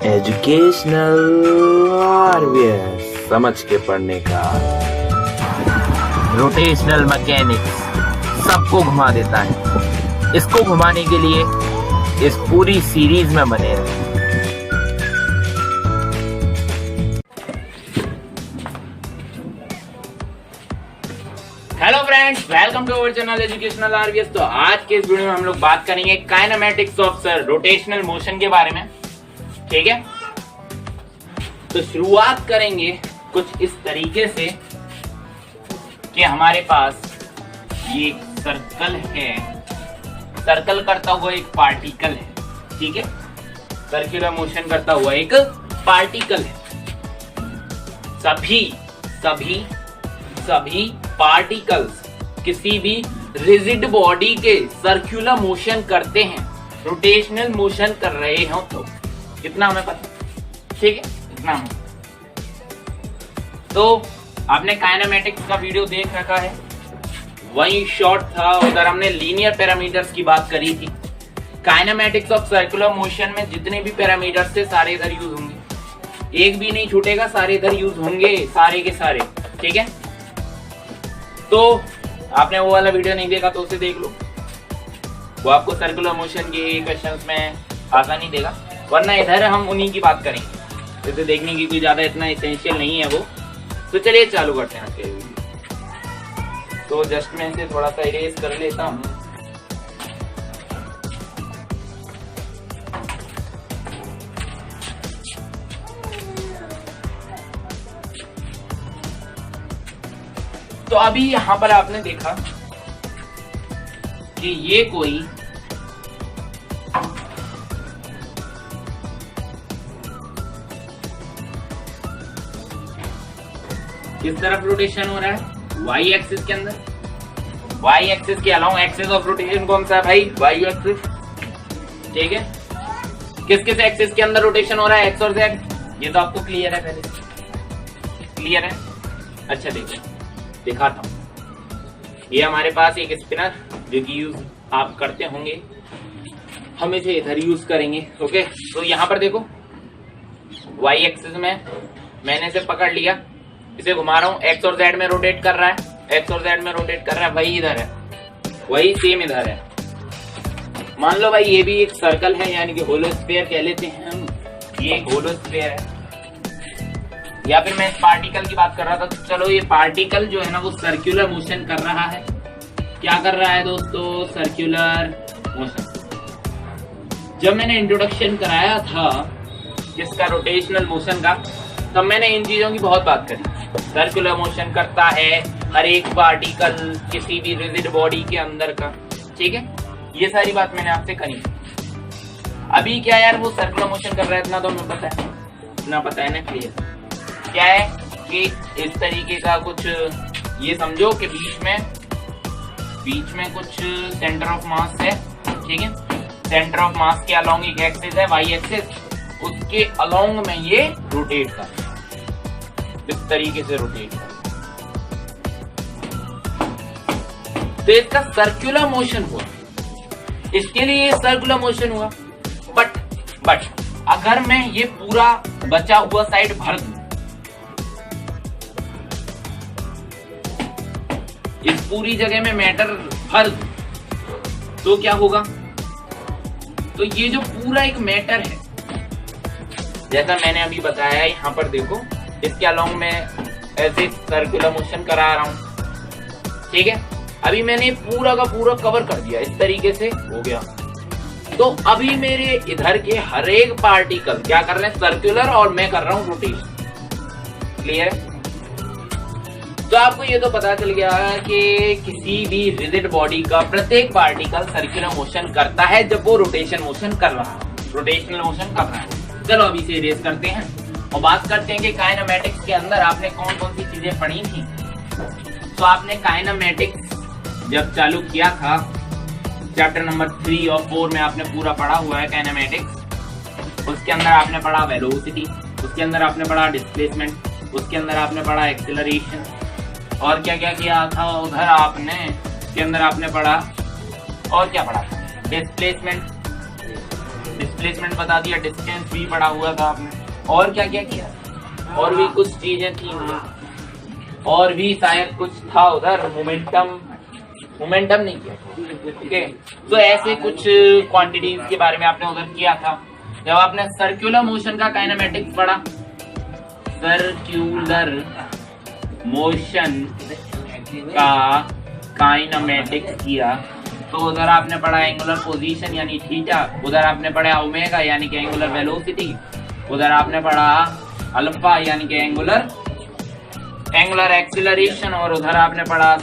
Educational RVS समझ के पढ़ने का। रोटेशनल मैकेनिक्स सबको घुमा देता है। इसको घुमाने के लिए इस पूरी सीरीज में बने रहे। Hello friends, welcome to our channel educational RVS. तो आज के इस वीडियो में हम लोग बात करेंगे काइनेमैटिक्स ऑफ रोटेशनल मोशन के बारे में। ठीक है, तो शुरुआत करेंगे कुछ इस तरीके से कि हमारे पास ये सर्कल है, सर्कल करता हुआ एक पार्टिकल है। ठीक है, सर्कुलर मोशन करता हुआ एक पार्टिकल है। सभी पार्टिकल्स किसी भी रिजिड बॉडी के सर्कुलर मोशन करते हैं, रोटेशनल मोशन कर रहे हो तो कितना हमें पता। ठीक है, इतना हमें। तो आपने काइनेमैटिक्स का वीडियो देख रखा है, वही शॉर्ट था, उधर हमने लीनियर पैरामीटर्स की बात करी थी। काइनेमैटिक्स ऑफ सर्कुलर मोशन में जितने भी पैरामीटर्स थे सारे इधर यूज होंगे, एक भी नहीं छूटेगा, सारे इधर यूज होंगे, सारे के सारे। ठीक है, तो आपने वो वाला वीडियो नहीं देखा तो उसे देख लो, वो आपको सर्कुलर मोशन के क्वेश्चंस में आसानी देगा। वरना इधर हम उन्हीं की बात करेंगे, इसे देखने की कोई ज्यादा इतना एसेंशियल नहीं है वो। तो चलिए चालू करते हैं आज के वीडियो। तो जस्ट मैं इसे थोड़ा सा इरेज कर लेता हूँ। तो अभी यहां पर आपने देखा कि ये कोई किस तरफ रोटेशन हो रहा है, वाई एक्सिस के अंदर। वाई एक्सिस के अलाउ एक्सिस ऑफ रोटेशन कौन सा है भाई, वाई एक्सिस। ठीक है, किस किस एक्सिस के अंदर रोटेशन हो रहा है, एक्स और जेड। ये तो आपको क्लियर है, पहले क्लियर है। अच्छा देखो, दिखाता हूं। ये हमारे पास एक स्पिनर जो कि यूज आप करते होंगे, हम इसे इधर यूज करेंगे। ओके, तो यहां पर देखो वाई एक्सिस में मैंने इसे पकड़ लिया, इसे घुमा रहा हूं, एक्स और जेड में रोटेट कर रहा है, एक्स और जेड में रोटेट कर रहा है, वही इधर है, वही सेम इधर है। मान लो भाई ये भी एक सर्कल है, यानी कि होलोस्फीयर कह लेते हैं हम, ये एक होलोस्फीयर है। या फिर मैं इस पार्टिकल की बात कर रहा था, तो चलो ये पार्टिकल जो है ना वो सर्कुलर मोशन कर रहा है। क्या कर रहा है दोस्तों, सर्कुलर मोशन। जब मैंने इंट्रोडक्शन कराया था जिसका रोटेशनल मोशन का, तब मैंने इन चीजों की बहुत बात करी। सर्कुलर मोशन करता है हर एक पार्टिकल किसी भी रिजिड बॉडी के अंदर का। ठीक है, ये सारी बात मैंने आपसे करी। अभी क्या यार, वो सर्कुलर मोशन कर रहा है, इतना तो हमें पता है, इतना पता है ना, क्लियर। क्या है कि इस तरीके का कुछ ये समझो कि बीच में कुछ सेंटर ऑफ मास है। ठीक है, सेंटर ऑफ मास के अलोंग एक एक्सिस है, वाई एक्सिस, उसके अलोंग में ये रोटेट कर, इस तरीके से रोटेट कर। तो इसका सर्कुलर मोशन हुआ, इसके लिए सर्कुलर मोशन हुआ। बट अगर मैं ये पूरा बचा हुआ साइड भर दूं, इस पूरी जगह में मैटर भर दूं, तो क्या होगा, तो ये जो पूरा एक मैटर है, जैसा मैंने अभी बताया, यहाँ पर देखो इसके अलोंग में ऐसे सर्कुलर मोशन करा रहा हूं। ठीक है, अभी मैंने पूरा का पूरा कवर कर दिया, इस तरीके से हो गया। तो अभी मेरे इधर के हर एक पार्टिकल क्या कर रहे हैं, सर्कुलर, और मैं कर रहा हूं रोटेशन। क्लियर है? तो आपको ये तो पता चल गया कि किसी भी रिजिड बॉडी का प्रत्येक पार्टिकल सर्कुलर मोशन करता है जब वो रोटेशन मोशन कर रहा है, रोटेशनल मोशन कर रहा है। चलो अभी से इरेज करते हैं और बात करते हैं कि काइनेमैटिक्स के अंदर आपने कौन कौन सी चीजें पढ़ी थी। तो आपने काइनेमैटिक्स जब चालू किया था, चैप्टर नंबर 3 और 4 में आपने पूरा पढ़ा हुआ है काइनेमैटिक्स। उसके अंदर आपने पढ़ा वेलोसिटी, उसके अंदर आपने पढ़ा डिस्प्लेसमेंट, उसके अंदर आपने पढ़ा एक्सेलरेशन, और क्या क्या किया था उधर आपने, के अंदर आपने पढ़ा, और क्या पढ़ा था, डिस्प्लेसमेंट, डिस्प्लेसमेंट बता दिया, डिस्टेंस भी पढ़ा हुआ था आपने। और क्या क्या किया, और भी कुछ चीजें थी, और भी शायद कुछ था उधर, मोमेंटम नहीं किया। ओके, तो ऐसे कुछ क्वांटिटीज के बारे में आपने उधर किया था। जब आपने सर्कुलर मोशन का काइनेमेटिक्स पढ़ा, सर्कुलर मोशन का काइनेमेटिक्स किया, तो उधर आपने पढ़ा एंगुलर पोजीशन यानी थीटा, उधर आपने पढ़ा ओमेगा यानी कि एंगुलर वेलोसिटी, उधर आपने पढ़ा अल्फा यानी कि एंगुलर एक्सीलरेशन, और उधर आपने पढ़ा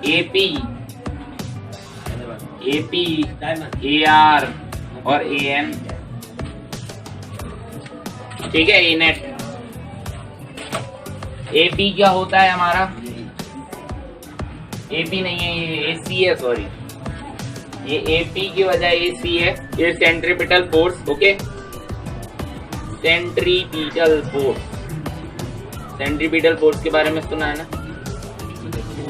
एपी, AR और AN, ठीक है। नेट AP क्या होता है हमारा, AP नहीं है ये AC है, सॉरी ये AP की वजह AC है, ये centripetal force. Okay, centripetal force के बारे में सुना है ना,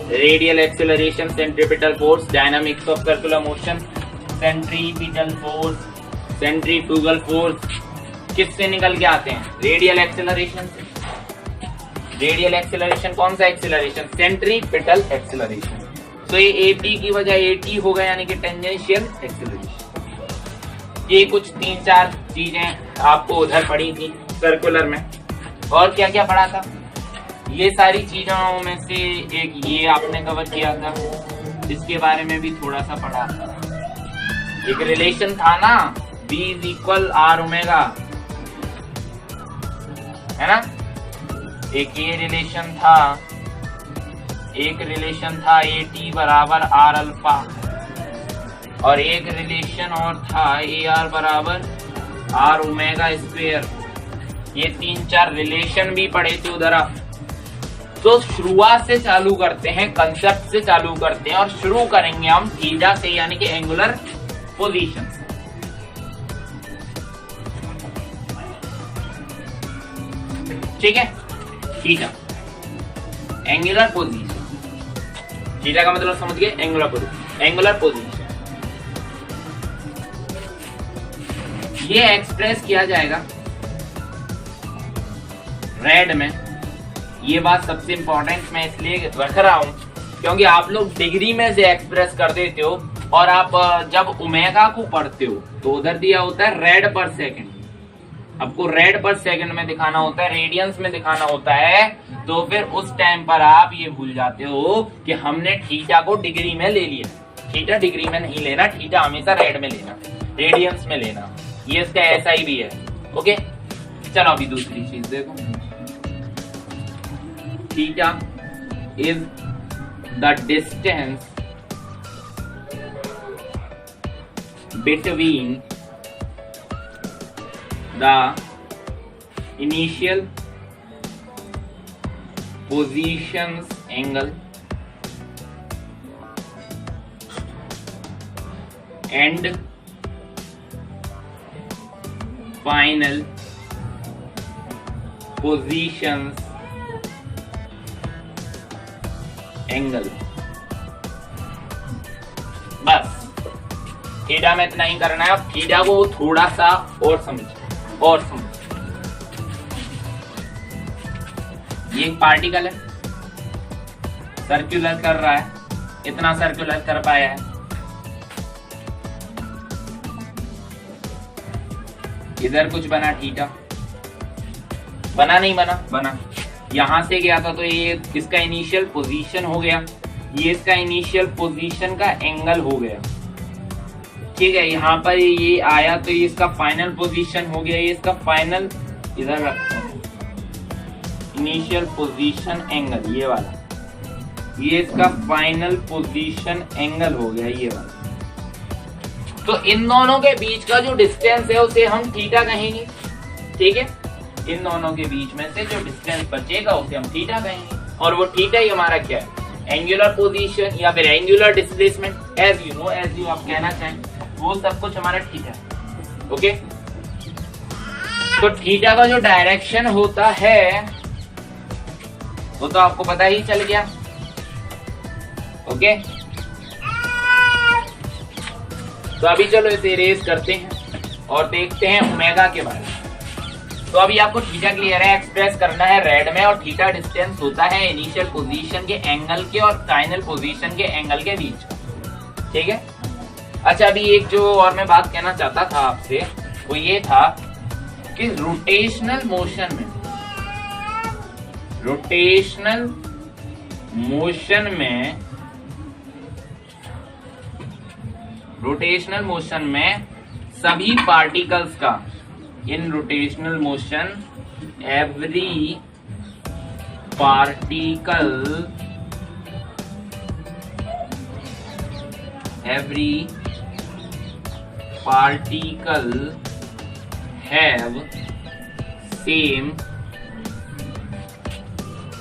radial acceleration, centripetal force, dynamics of circular motion, centripetal force, centrifugal force किससे निकल के आते हैं, रेडियल एक्सेलरेशन से। रेडियल एक्सेलरेशन कौन सा एक्सेलरेशन, सेंट्रीपिटल एक्सेलरेशन। तो ये AP की वजह AT होगा यानी कि टेंजेंशियल एक्सेलरेशन। ये कुछ 3-4 चीजें आपको उधर पढ़ी थी सर्कुलर में। और क्या क्या पढ़ा था, ये सारी चीजों में से एक ये आपने कवर किया था, इसके बारे में भी थोड़ा सा पढ़ा था। एक रिलेशन था ना, B = R ओमेगा, है ना। एक ये रिलेशन था, एक रिलेशन था AT = R अल्फा, और एक रिलेशन और था AR = R ओमेगा स्क्वायर। ये 3-4 रिलेशन भी पढ़े थे उधर आप। तो शुरुआत से चालू करते हैं, कंसेप्ट से चालू करते हैं, और शुरू करेंगे हम थीटा से यानी कि एंगुलर पोजीशन से। ठीक है, थीटा एंगुलर पोजीशन, थीटा का मतलब समझ गए, एंगुलर पोजीशन। एंगुलर पोजीशन ये एक्सप्रेस किया जाएगा रेड में। ये बात सबसे इंपॉर्टेंट मैं इसलिए रख रहा हूं क्योंकि आप लोग डिग्री में से एक्सप्रेस कर देते हो, और आप जब ओमेगा को पढ़ते हो तो उधर दिया होता है रेड पर सेकंड, आपको रेड पर सेकंड में दिखाना होता है, रेडियंस में दिखाना होता है। तो फिर उस टाइम पर आप ये भूल जाते हो कि हमने थीटा को डिग्री में ले लिया। थीटा डिग्री में नहीं लेना, थीटा हमेशा रेड में लेना, रेडियंस में लेना। ये इसका ऐसा ही भी है। ओके, चलो अभी दूसरी चीज देखो। Theta is the distance between the initial positions angle and final positions angle। बस थीटा में इतना ही करना है। अब थीटा को थोड़ा सा और समझ। ये एक पार्टिकल है, सर्कुलर कर रहा है, इतना सर्कुलर कर पाया है। इधर कुछ बना थीटा, बना नहीं बना, बना। यहां से गया था तो ये इसका इनिशियल पोजीशन हो गया, ये इसका इनिशियल पोजीशन का एंगल हो गया। ठीक है, यहाँ पर ये आया तो ये इसका फाइनल पोजीशन हो गया, ये इसका फाइनल, इधर रखता हूं, इनिशियल पोजीशन एंगल ये वाला, ये इसका फाइनल पोजीशन एंगल हो गया ये वाला। तो इन दोनों के बीच का जो डिस्टेंस है उसे हम थीटा कहेंगे। ठीक है, इन दोनों के बीच में से जो डिस्टेंस बचेगा उसे हम थीटा कहेंगे, और वो थीटा ही हमारा क्या है, एंगुलर पोजीशन या फिर एंगुलर डिस्प्लेसमेंट, एज यू आप कहना चाहें, वो सब कुछ हमारा थीटा है। ओके, तो थीटा का जो डायरेक्शन होता है वो तो आपको पता ही चल गया। ओके, तो अभी चलो इसे इरेज करते हैं और देखते हैं ओमेगा के बारे में। तो अभी आपको थीटा क्लियर है, एक्सप्रेस करना है रेड में, और थीटा डिस्टेंस होता है इनिशियल पोजीशन के एंगल के और फाइनल पोजीशन के एंगल के बीच का, ठीक है। अच्छा, अभी एक जो और मैं बात कहना चाहता था आपसे वो ये था कि रोटेशनल मोशन में सभी पार्टिकल्स का, इन rotational motion every particle have same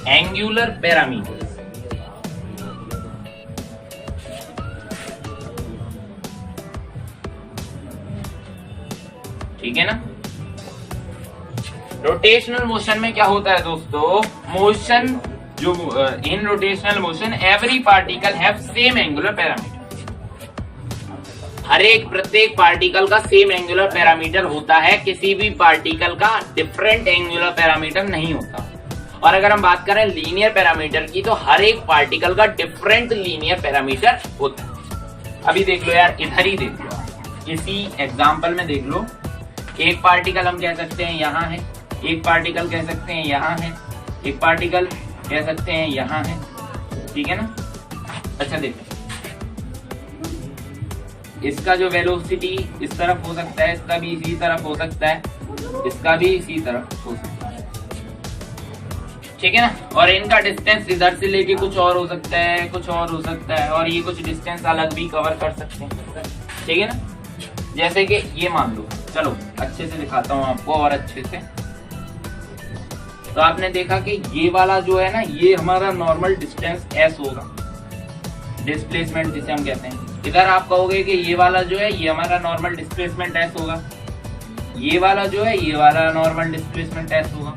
angular parameters. ठीक है ना। रोटेशनल मोशन में क्या होता है दोस्तों, मोशन जो in rotational motion every particle have same angular parameter. हर एक प्रत्येक पार्टिकल का सेम एंगुलर पैरामीटर होता है, किसी भी पार्टिकल का डिफरेंट एंगुलर पैरामीटर नहीं होता। और अगर हम बात करें लीनियर पैरामीटर की, तो हर एक पार्टिकल का डिफरेंट लीनियर पैरामीटर होता है। अभी देख लो यार, इधर ही देख लो, इसी एग्जाम्पल में देख लो। एक पार्टिकल हम कह सकते हैं यहाँ है, एक पार्टिकल कह सकते हैं यहाँ है, एक पार्टिकल कह सकते हैं यहाँ है, ठीक है ना। अच्छा देखो, इसका जो वेलोसिटी इस तरफ हो सकता है, इसका भी इसी तरफ हो सकता है, इसका भी इसी तरफ हो सकता है, ठीक है ना। और इनका डिस्टेंस इधर से लेके कुछ और हो सकता है, कुछ और हो सकता है, और ये कुछ डिस्टेंस अलग भी कवर कर सकते हैं, ठीक है ना। जैसे कि ये मान लो, चलो अच्छे से दिखाता हूँ आपको और अच्छे से। तो आपने देखा कि ये वाला जो है ना, ये हमारा नॉर्मल डिस्टेंस s होगा, डिस्प्लेसमेंट जिसे हम कहते हैं। इधर आप कहोगे कि ये वाला जो है ये हमारा नॉर्मल डिस्प्लेसमेंट s होगा, ये वाला जो है ये वाला नॉर्मल डिस्प्लेसमेंट s होगा।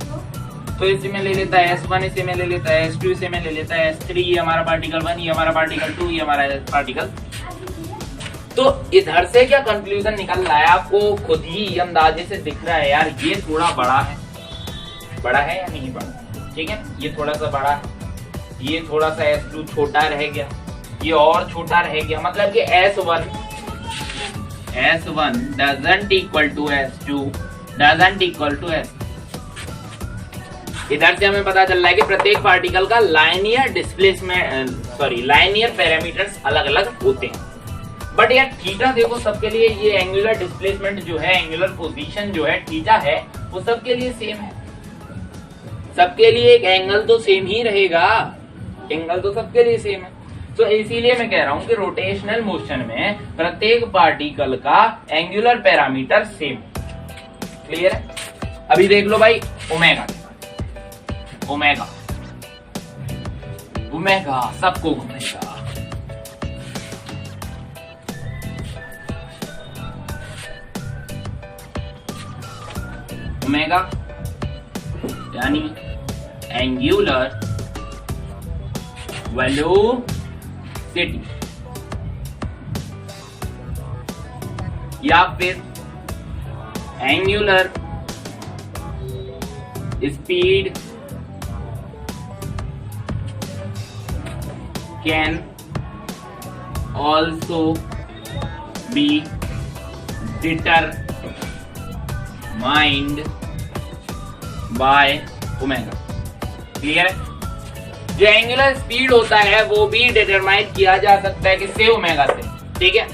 तो इसी में ले लेता है S1, इसी में ले लेता है S2, इसी में ले लेता है S3, ये हमारा पार्टिकल 1, ये हमारा पार्टिकल 2, ये हमारा पार्टिकल। तो इधर से क्या कंक्लूजन निकल रहा है, आपको खुद ही अंदाजे से दिख रहा है यार, ये थोड़ा बड़ा है या नहीं बड़ा, ठीक है। ये थोड़ा सा बड़ा है, ये थोड़ा सा S2 छोटा रह गया, ये और छोटा रह गया, मतलब कि S1 doesn't equal to S2 doesn't equal to S। इधर से हमें पता चल रहा है कि प्रत्येक पार्टिकल का लाइनियर पैरामीटर्स अलग अलग होते हैं। बट यार थीटा देखो सबके लिए, ये एंगुलर डिस्प्लेसमेंट जो है, एंगुलर पोजीशन जो है थीटा है, वो सबके लिए सेम है। सबके लिए एक एंगल तो सेम ही रहेगा, एंगल तो सबके लिए सेम है। तो इसीलिए मैं कह रहा हूं कि रोटेशनल मोशन में प्रत्येक पार्टिकल का एंगुलर पैरामीटर सेम। क्लियर है। अभी देख लो भाई ओमेगा, ओमेगा ओमेगा सबको घूमेगा। ओमेगा यानी एंगुलर वेलोसिटी या फिर angular speed can also be determined by omega. Clear है। जो एंगुलर स्पीड होता है वो भी डिटरमाइन किया जा सकता है किससे, ओमेगा से। ठीक है,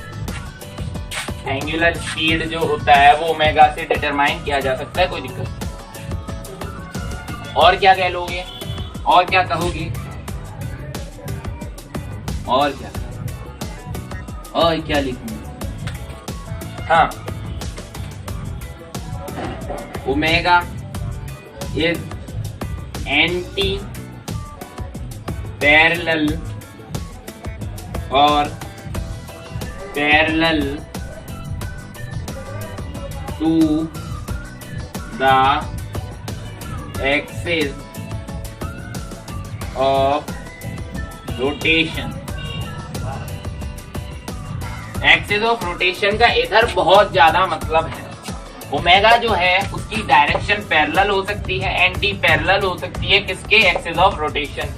एंगुलर स्पीड जो होता है वो ओमेगा से डिटरमाइन किया जा सकता है, कोई दिक्कत नहीं। और क्या कह लोगे, और क्या कहोगे, और क्या लिखूं। हाँ, ओमेगा इज एंटी पैरेलल और parallel to the axis of rotation axis of rotation का इधर बहुत ज्यादा मतलब है। ओमेगा जो है उसकी डायरेक्शन पैरेलल हो सकती है, एंटी पैरेलल हो सकती है किसके, एक्सिस ऑफ रोटेशन।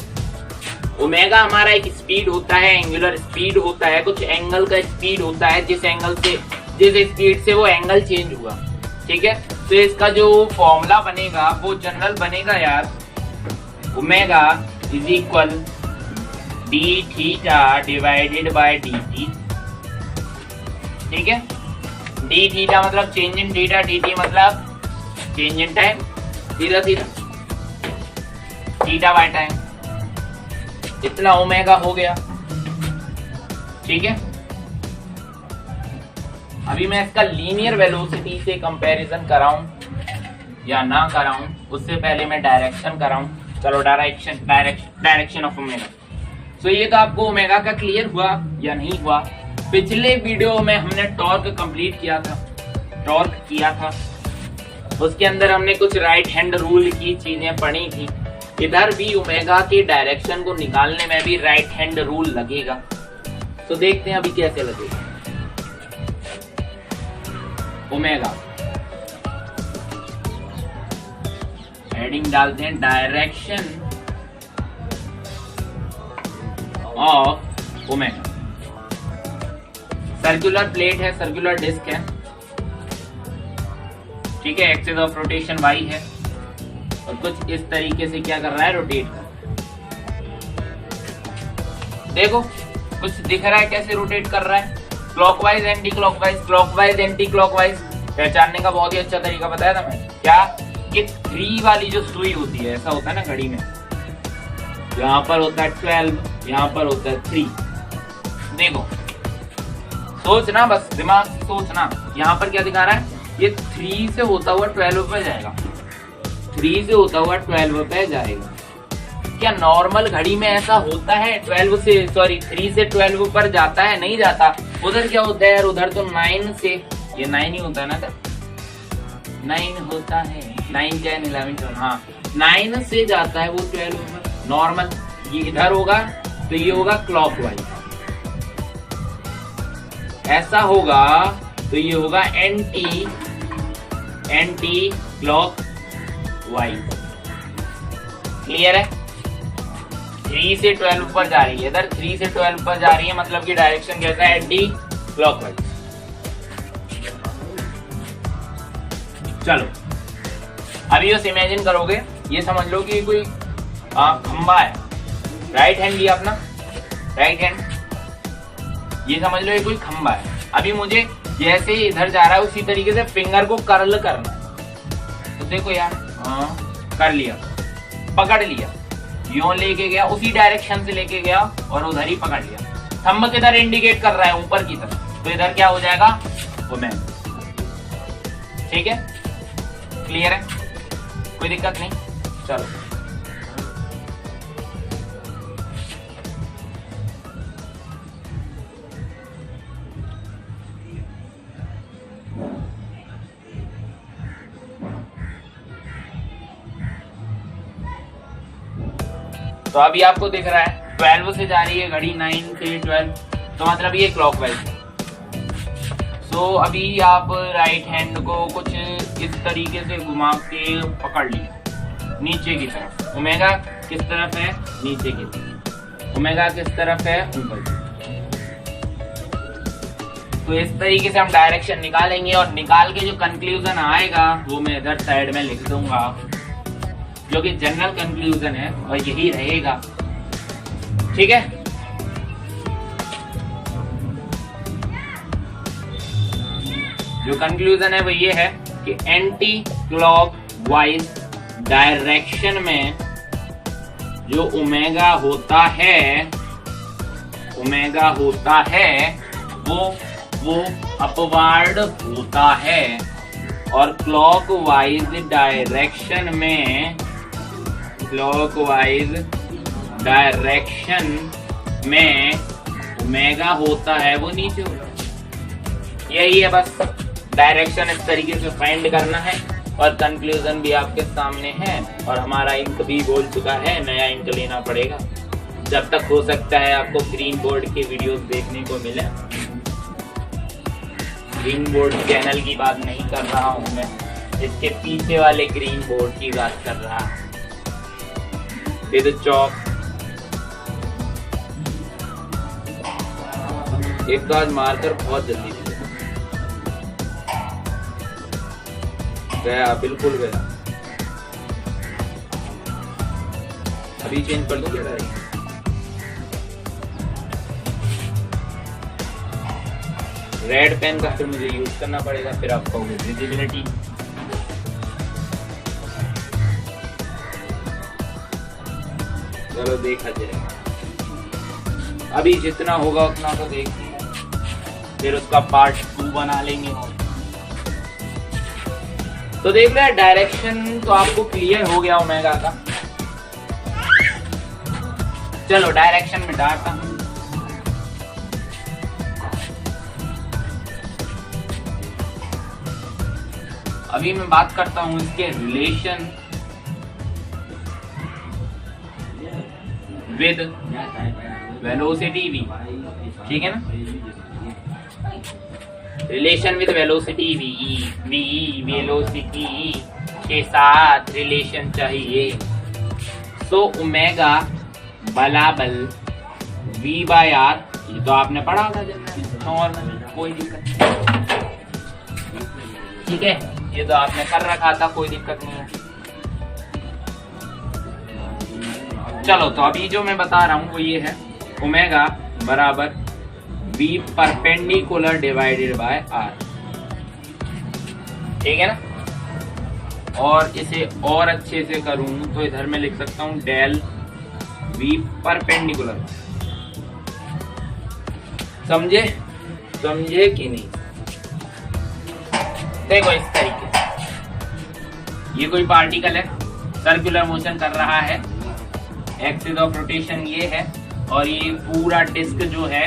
ओमेगा हमारा एक स्पीड होता है, एंगुलर स्पीड होता है, कुछ एंगल का स्पीड होता है, जिस स्पीड से वो एंगल चेंज हुआ, ठीक है। तो इसका जो फॉर्मूला बनेगा वो जनरल बनेगा यार, omega is equal D theta divided by D T, ठीक है। डी थीटा मतलब change in theta, D T मतलब चेंज इन टाइम, सीधा सीधा थीटा बाय टाइम, इतना ओमेगा हो गया, ठीक है। अभी मैं इसका लीनियर वेलोसिटी से कंपैरिजन कराऊं या ना कराऊं, उससे पहले मैं डायरेक्शन कराऊं। चलो डायरेक्शन ऑफ ओमेगा। तो ये तो आपको ओमेगा का क्लियर हुआ या नहीं हुआ। पिछले वीडियो में हमने टॉर्क कंप्लीट किया था, उसके अंदर हमने कुछ राइट हैंड रूल की चीजें पढ़ी थी। इधर भी ओमेगा के डायरेक्शन को निकालने में भी राइट हैंड रूल लगेगा, तो देखते हैं अभी कैसे लगेगा। ओमेगा हेडिंग डालते हैं direction of omega. Circular plate है, सर्कुलर डिस्क है, ठीक है। एक्सिस ऑफ रोटेशन वाई है और कुछ इस तरीके से क्या कर रहा है, रोटेट कर रहा है। देखो कुछ दिख रहा है कैसे रोटेट कर रहा है, clockwise anti clockwise, clockwise anti clockwise. पहचानने का बहुत ही अच्छा तरीका बताया था मैं, क्या कि 3 वाली जो सुई होती है, ऐसा होता है ना घड़ी में, यहाँ पर होता है 12, यहाँ पर होता है 3। देखो सोचना, बस दिमाग से सोचना, यहाँ पर क्या दिखा रहा है, ये 3 से होता हुआ 12 पे जाएगा, 3 से होता हुआ 12 पे जाएगा। क्या नॉर्मल घड़ी में ऐसा होता है 3 से 12 पर जाता है? नहीं जाता। उधर क्या होता है यार, उधर तो 9 से, ये 9 ही होता है ना, 9 होता है, 9, 10, 11, 12, हाँ 9 से जाता है वो 12 पर नॉर्मल। ये इधर होगा तो ये होगा क्लॉकवाइज, ऐसा होगा तो ये होगा एंटी क्लॉकवाइज। क्लियर है? 3 से 12 पर जा रही है, इधर 3 से 12 पर जा रही है, मतलब कि डायरेक्शन कैसा है, एंटी क्लॉकवाइज। चलो अभी बस इमेजिन करोगे, ये समझ लो कि कोई खंबा है, राइट हैंड लिया अपना, राइट हैंड, ये समझ लो ये कोई खंबा है। अभी मुझे जैसे इधर जा रहा है उसी तरीके से फिंगर को कर्ल करना है। तो देखो यार, कर लिया, पकड़ लिया, यूं लेके गया, उसी डायरेक्शन से लेके गया और उधर ही पकड़ लिया। थंब किधर इंडिकेट कर रहा है, ऊपर की तरफ, तो इधर क्या हो जाएगा, ओमेगा। ठीक है, क्लियर है, कोई दिक्कत नहीं। चलो तो अभी आपको दिख रहा है 12 से जा रही है घड़ी, 9 से 12, तो मतलब ये क्लॉकवाइज है। सो अभी आप राइट हैंड को कुछ इस तरीके से घुमा के पकड़ लिया नीचे की तरफ। ओमेगा किस तरफ है, नीचे की तरफ। ओमेगा किस तरफ है, ऊपर। तो इस तरीके से हम डायरेक्शन निकालेंगे और निकाल के जो कंक्लूजन आएगा वो मैं इधर साइड में लिख दूंगा, जो कि जनरल कंक्लूजन है और यही रहेगा। ठीक है, जो कंक्लूजन है वो ये है कि एंटी क्लॉकवाइज डायरेक्शन में जो ओमेगा होता है वो अपवार्ड होता है, और क्लॉकवाइज डायरेक्शन में ओमेगा होता है वो नीचे होगा। यही है बस, डायरेक्शन इस तरीके से फाइंड करना है और कंक्लूजन भी आपके सामने है। और हमारा इंक भी बोल चुका है, नया इंक लेना पड़ेगा। जब तक हो सकता है आपको ग्रीन बोर्ड के वीडियोस देखने को मिले। ग्रीन बोर्ड चैनल की बात नहीं कर रहा हूँ मैं, इसके पीछे वाले ग्रीन बोर्ड की बात कर रहा हूँ। ये तो चौक एक बार मारकर बहुत जल्दी गया, बिल्कुल गया। अभी चेंज कर दूं क्या? रेड पेन का फिर मुझे यूज करना पड़ेगा, फिर आप कहोगे विजिबिलिटी। चलो देखा जाएगा, अभी जितना होगा उतना तो देखिए, फिर उसका पार्ट 2 बना लेंगे। तो देख रहे हैं डायरेक्शन तो आपको क्लियर हो गया ओमेगा का। चलो डायरेक्शन में डालता हूं। अभी मैं बात करता हूं इसके रिलेशन विद वेलोसिटी v, ठीक है ना। Relation with velocity v velocity के साथ रिलेशन चाहिए। सो ओमेगा बराबर v/r, ये तो आपने पढ़ा था नॉर्मल, कोई दिक्कत नहीं, ठीक है, ये तो आपने कर रखा था, कोई दिक्कत नहीं है। चलो तो अभी जो मैं बता रहा हूं वो ये है, ओमेगा बराबर v perpendicular divided by r, ठीक है ना। और इसे और अच्छे से करूं तो इधर मैं लिख सकता हूं डेल v परपेंडिकुलर। समझे कि नहीं? देखो इस तरीके से, ये कोई पार्टिकल है, सर्कुलर मोशन कर रहा है, एक्सिस ऑफ रोटेशन ये है, और ये पूरा डिस्क जो है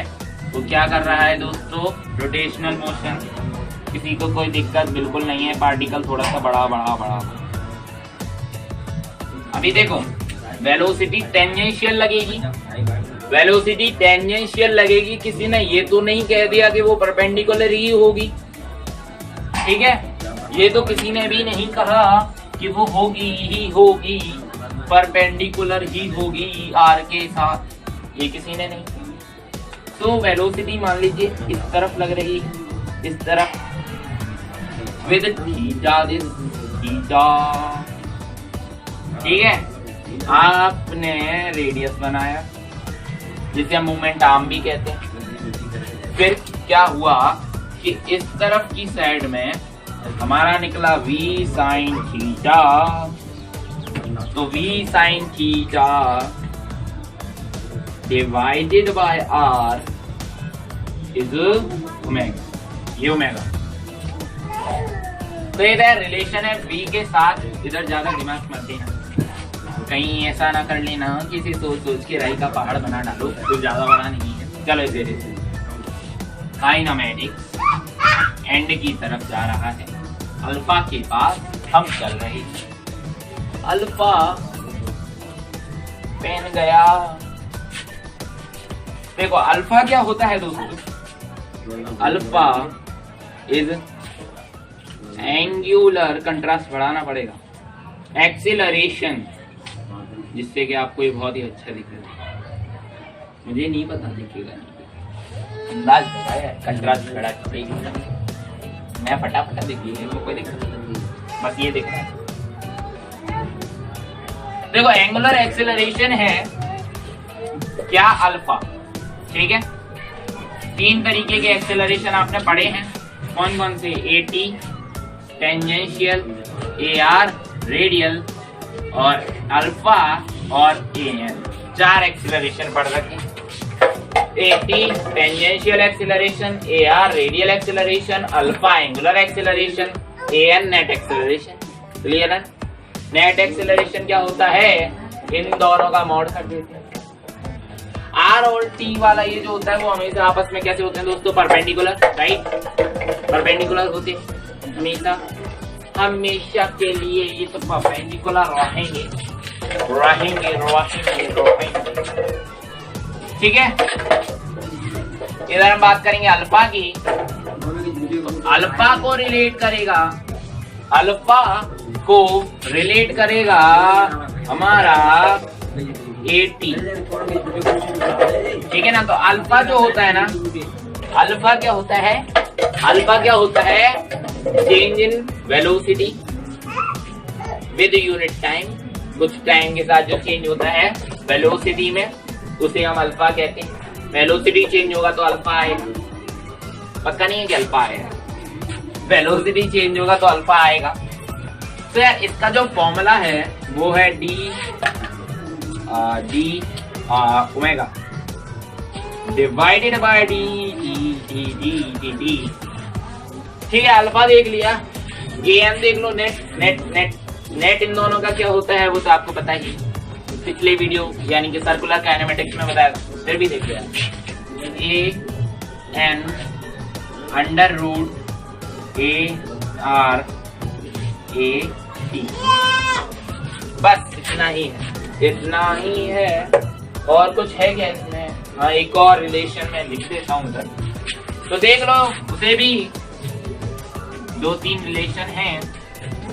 वो क्या कर रहा है दोस्तों, रोटेशनल मोशन। किसी को कोई दिक्कत बिल्कुल नहीं है, पार्टिकल थोड़ा सा बड़ा। अभी देखो वेलोसिटी टेंजेंशियल लगेगी, किसी ने ये तो नहीं कह दिया कि वो परपेंडिकुलर ही होगी, ठीक है। ये तो किसी ने भी नहीं कहा कि वो होगी परपेंडिकुलर ही होगी आर के साथ, ये किसी ने नहीं। तो वेलोसिटी मान लीजिए इस तरफ लग रही है, इस तरफ विद थीटा, ठीक है। आपने रेडियस बनाया जिसे हम मोमेंट आर्म भी कहते हैं। फिर क्या हुआ कि इस तरफ की साइड में हमारा निकला v sin थीटा, तो v sin theta divided by r is omega, ये ओमेगा। तो इधर रिलेशन है v के साथ, इधर ज्यादा दिमाग मत देना, कहीं ऐसा ना कर लेना किसी सोच के राई का पहाड़ बना डालो, तो ज्यादा बड़ा नहीं है। चलो इसे काइनेमेटिक्स एंड की तरफ जा रहा है, अल्फा के पास हम चल रहे हैं। अल्फा पेन गया। देखो अल्फा क्या होता है दोस्तों, अल्फा इज एंगुलर, कंट्रास्ट बढ़ाना पड़ेगा, एक्सीलरेशन, जिससे कि आपको ये बहुत ही अच्छा दिखेगा। मुझे नहीं पता दिखेगा, अंदाज लगाया, कंट्रास्ट बढ़ा मैं फटाफट देखिए, कोई दिक्कत नहीं, बस ये देखना है। देखो एंगुलर एक्सीलरेशन है क्या, अल्फा, ठीक है। 3 तरीके के एक्सीलरेशन आपने पढ़े हैं, कौन कौन से, AT, टेंजेंशियल, AR, रेडियल, और अल्फा और AN। 4 एक्सीलरेशन पढ़ रखे, AT tangential acceleration, AR radial acceleration, alpha angular acceleration, AN net acceleration. Clear है? नेट एक्सीलरेशन क्या होता है, इन दोनों का मॉड कर देते हैं। R और T वाला ये जो होता है वो हमेशा आपस में कैसे होते हैं दोस्तों, परपेंडिकुलर, राइट, परपेंडिकुलर होते हैं हमेशा के लिए, ये तो परपेंडिकुलर रहेंगे, ठीक है। इधर हम बात करेंगे अल्फा की, तो अल्फा को रिलेट करेगा, अल्फा को रिलेट करेगा हमारा 80, ठीक है ना। तो अल्फा जो होता है ना, अल्फा क्या होता है, अल्फा क्या होता है, change in velocity with unit time, कुछ टाइम के साथ जो चेंज होता है वेलोसिटी में, उसे हम अल्फा कहते हैं। वेलोसिटी चेंज होगा तो अल्फा आएगा, पक्का नहीं है कि अल्फा आएगा, वेलोसिटी चेंज होगा तो अल्फा आएगा। तो यार इसका जो फॉर्मूला है वो है D omega divided by D. ठीक है, अल्फा देख लिया, एन देख लो, नेट इन दोनों का क्या होता है वो तो आपको पता ही, पिछले वीडियो यानी कि सर्कुलर काइनेमेटिक्स में बताया, फिर भी देख लिया। A N under root A R A T, बस इतना ही है, इतना ही है। और कुछ है क्या इसमें? हाँ, एक और रिलेशन में लिख देता हूँ उधर, तो देख लो, उसे भी 2-3 रिलेशन हैं।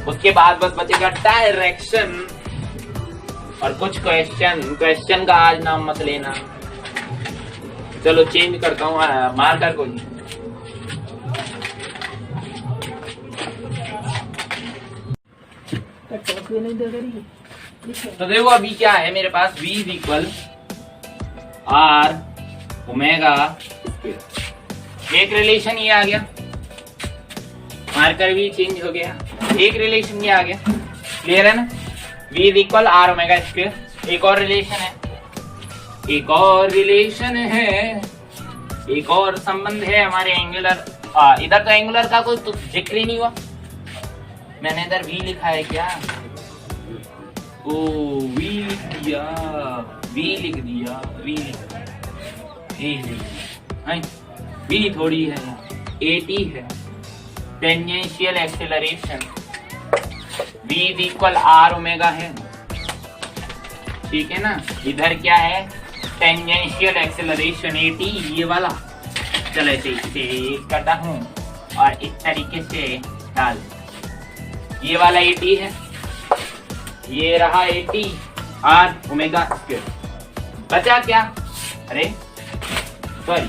उसके बाद बस बचेगा डायरेक्शन और कुछ क्वेश्चन का आज नाम मत लेना। चलो चेंज करता हूँ मार्कर को। तो देखो अभी क्या है मेरे पास, v is equal R omega, एक रिलेशन ये आ गया, मार्कर भी चेंज हो गया, एक रिलेशन ये आ गया, क्लियर है ना। v is equal R omega square. एक और रिलेशन है, एक और रिलेशन है, एक और संबंध है हमारे एंगुलर। इधर तो एंगुलर का कोई जिक्र ही नहीं हुआ, मैंने इधर v लिखा है क्या? ओ v लिख दिया, v लिख दिया, v थोड़ी है, at है, tangential acceleration, v is equal R omega है, ठीक है ना। इधर क्या है, टेंजेंशियल एक्सेलरेशन at, ये वाला। चलो इसे करता हूँ और इस तरीके से डाल, ये वाला at है, ये रहा at आर ओमेगा स्क्वायर। बचा क्या? अरे सॉरी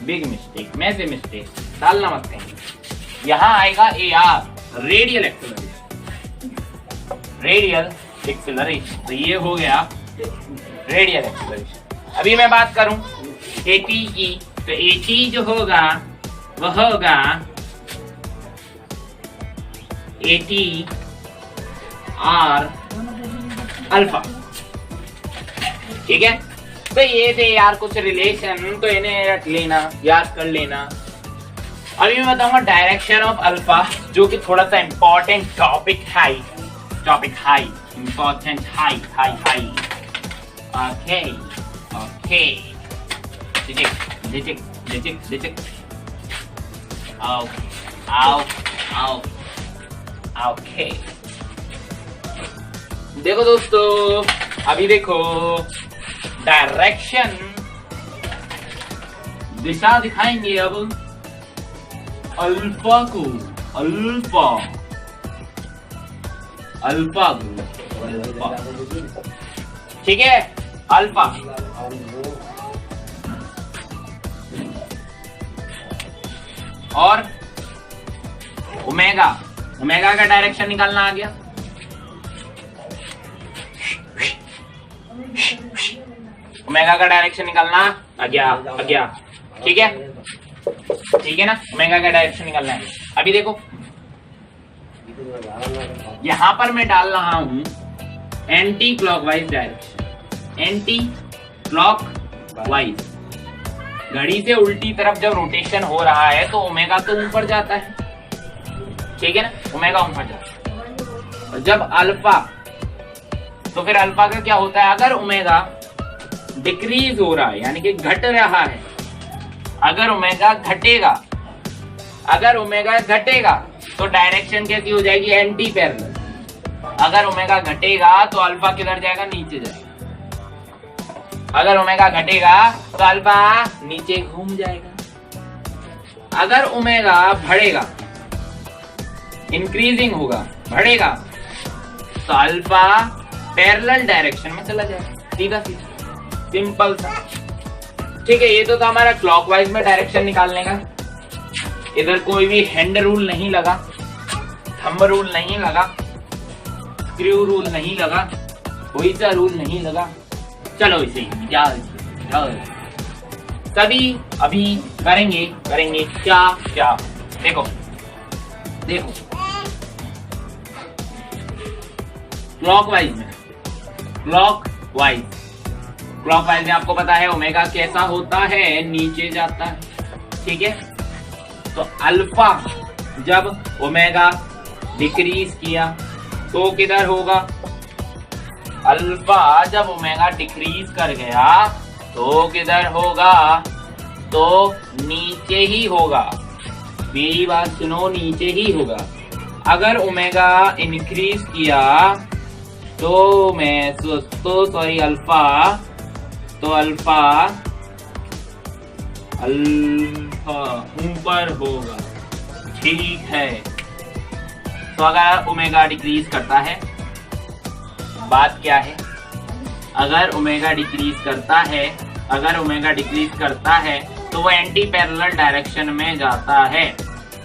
बिग मिस्टेक, मैं से मिस्टेक डालना मत कहीं। यहाँ आएगा A R, radial acceleration, radial acceleration. तो ये हो गया रेडियल एक्सेलरेशन। अभी मैं बात करूं एटी की, तो एटी जो होगा वह होगा एटी आर अल्फा, ठीक है। तो ये थे यार कुछ रिलेशन, तो इन्हें रख लेना, याद कर लेना। अभी मैं बताऊंगा डायरेक्शन ऑफ अल्फा, जो कि थोड़ा सा इंपॉर्टेंट टॉपिक है, important high. Okay digit okay. देखो दोस्तों, अभी देखो डायरेक्शन, दिशा दिखाएंगे अब अल्फा को, ठीक है, अल्फा। और ओमेगा का डायरेक्शन निकालना आ गया। ओमेगा का डायरेक्शन निकालना आ गया, ठीक है ना। ओमेगा का डायरेक्शन निकालना है। अभी देखो यहां पर मैं डाल रहा हूं anti clockwise direction, anti clockwise. घड़ी से उल्टी तरफ जब रोटेशन हो रहा है तो ओमेगा तो ऊपर जाता है, ठीक है ना, ओमेगा ऊपर जाता है। और जब अल्फा, तो फिर अल्फा का क्या होता है, अगर ओमेगा डिक्रीज हो रहा है यानी कि घट रहा है, अगर ओमेगा घटेगा तो डायरेक्शन कैसी हो जाएगी, एंटी पैरेलल। अगर ओमेगा घटेगा तो अल्फा किधर जाएगा, नीचे जाएगा। अगर ओमेगा घटेगा तो अल्फा नीचे घूम जाएगा, अगर ओमेगा बढ़ेगा, इंक्रीजिंग होगा, बढ़ेगा, तो अल्फा पैरेलल डायरेक्शन में चला जाएगा, सीधा सीधा, सिंपल सा। ठीक है, ये तो था हमारा क्लॉकवाइज में डायरेक्शन निकालने का। इधर कोई भी हैंड रूल नहीं लगा, थंब रूल नहीं लगा, स्क्रू रूल नहीं लगा, कोई सा रूल नहीं लगा। चलो इसे ही सभी अभी करेंगे क्या क्या। देखो देखो, क्लॉकवाइज में आपको पता है ओमेगा कैसा होता है, नीचे जाता है। ठीक है, तो अल्फा जब ओमेगा डिक्रीज किया तो किधर होगा? अल्फा जब ओमेगा डिक्रीज कर गया तो किधर होगा? तो नीचे ही होगा। मेरी बात सुनो, नीचे ही होगा। अगर ओमेगा इंक्रीज किया तो अल्फा ऊपर होगा। ठीक है, तो अगर ओमेगा डिक्रीज करता है, बात क्या है? अगर ओमेगा डिक्रीज करता है तो वो एंटी पैरेलल डायरेक्शन में जाता है।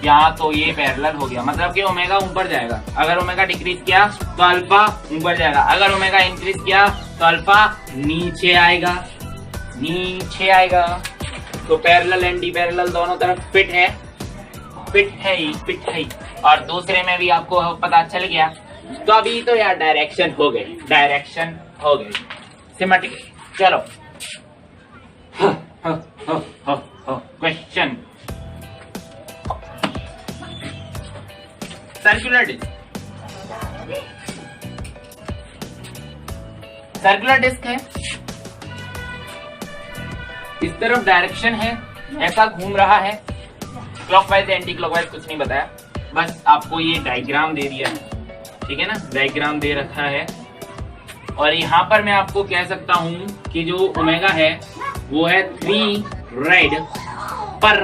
या तो ये पैरेलल हो गया, मतलब कि ओमेगा ऊपर जाएगा। अगर ओमेगा डिक्रीज किया तो अल्फा ऊपर जाएगा, अगर ओमेगा इंक्रीज किया तो अल्फा नीचे आएगा। तो पैरेलल एंटी पैरेलल दोनों तरफ फिट है। और दूसरे में भी आपको पता चल गया। तो अभी तो यार डायरेक्शन हो गई, सिमेट्रिक। चलो क्वेश्चन, सर्कुलर डिस्क है, इस तरफ डायरेक्शन है, ऐसा घूम रहा है। क्लॉकवाइज एंटी क्लॉकवाइज कुछ नहीं बताया, बस आपको ये डायग्राम दे दिया है। ठीक है ना, डायग्राम दे रखा है। और यहाँ पर मैं आपको कह सकता हूँ कि जो ओमेगा है वो है 3 red per